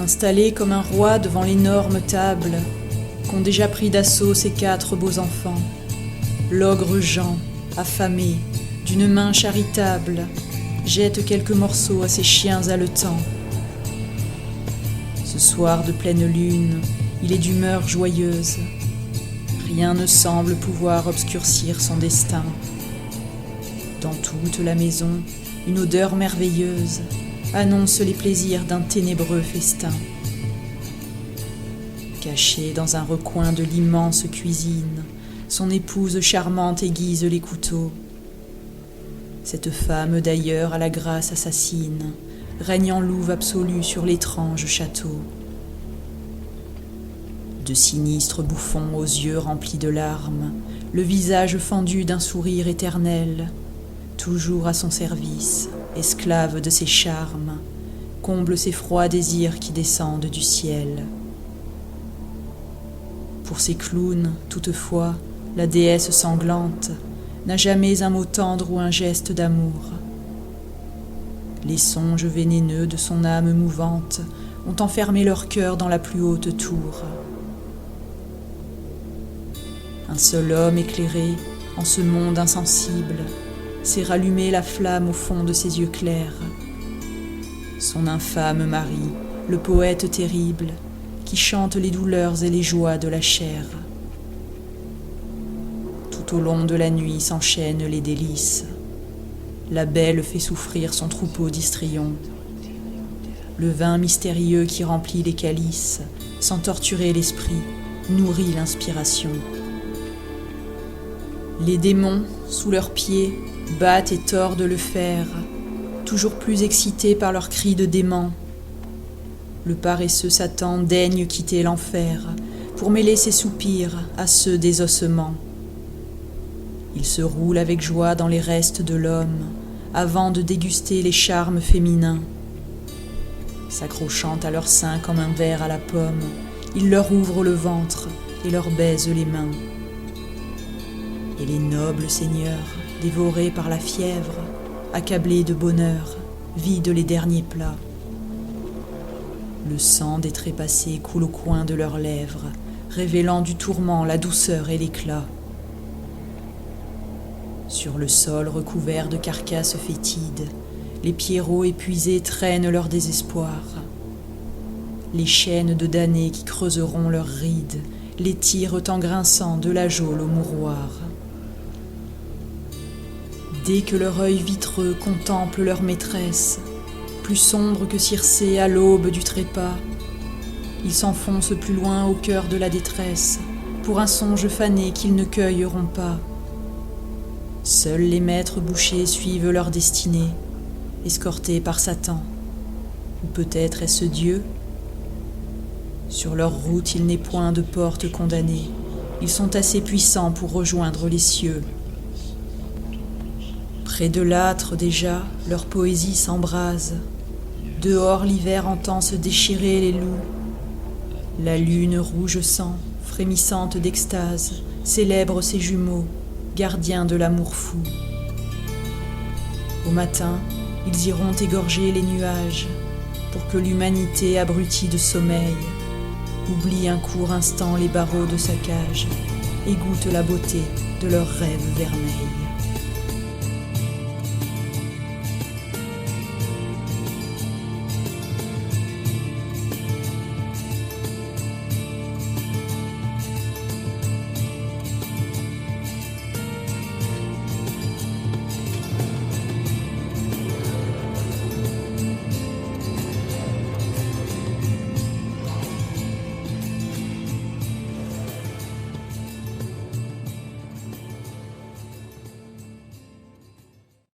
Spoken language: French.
Installé comme un roi devant l'énorme table qu'ont déjà pris d'assaut ses 4 beaux enfants, l'ogre Jean, affamé, d'une main charitable, jette quelques morceaux à ses chiens haletants. Ce soir de pleine lune, il est d'humeur joyeuse. Rien ne semble pouvoir obscurcir son destin. Dans toute la maison, une odeur merveilleuse annonce les plaisirs d'un ténébreux festin. Cachée dans un recoin de l'immense cuisine, son épouse charmante aiguise les couteaux. Cette femme d'ailleurs à la grâce assassine règne en louve absolue sur l'étrange château. De sinistres bouffons aux yeux remplis de larmes, le visage fendu d'un sourire éternel, toujours à son service, esclave de ses charmes, comble ses froids désirs qui descendent du ciel. Pour ces clowns, toutefois, la déesse sanglante n'a jamais un mot tendre ou un geste d'amour. Les songes vénéneux de son âme mouvante ont enfermé leur cœur dans la plus haute tour. Un seul homme éclairé, en ce monde insensible, sait rallumer la flamme au fond de ses yeux clairs. Son infâme mari, le poète terrible, qui chante les douleurs et les joies de la chair. Tout au long de la nuit s'enchaînent les délices. La belle fait souffrir son troupeau d'histrions. Le vin mystérieux qui remplit les calices, sans torturer l'esprit, nourrit l'inspiration. Les démons, sous leurs pieds, battent et tordent le fer, toujours plus excités par leurs cris de déments. Le paresseux Satan daigne quitter l'enfer pour mêler ses soupirs à ceux des ossements. Il se roule avec joie dans les restes de l'homme avant de déguster les charmes féminins. S'accrochant à leurs seins comme un ver à la pomme, il leur ouvre le ventre et leur baise les mains. Et les nobles seigneurs, dévorés par la fièvre, accablés de bonheur, vident les derniers plats. Le sang des trépassés coule au coin de leurs lèvres, révélant du tourment la douceur et l'éclat. Sur le sol recouvert de carcasses fétides, les pierrots épuisés traînent leur désespoir. Les chaînes de damnés qui creuseront leurs rides les tirent en grinçant de la geôle au mouroir. Dès que leur œil vitreux contemple leur maîtresse, plus sombre que Circé à l'aube du trépas, ils s'enfoncent plus loin au cœur de la détresse, pour un songe fané qu'ils ne cueilleront pas. Seuls les maîtres bouchers suivent leur destinée, escortés par Satan. Ou peut-être est-ce Dieu? Sur leur route, il n'est point de porte condamnée. Ils sont assez puissants pour rejoindre les cieux. Près de l'âtre déjà, leur poésie s'embrase. Dehors, l'hiver entend se déchirer les loups. La lune rouge sang, frémissante d'extase, célèbre ses jumeaux, gardiens de l'amour fou. Au matin, ils iront égorger les nuages, pour que l'humanité abrutie de sommeil oublie un court instant les barreaux de sa cage et goûte la beauté de leurs rêves vermeils.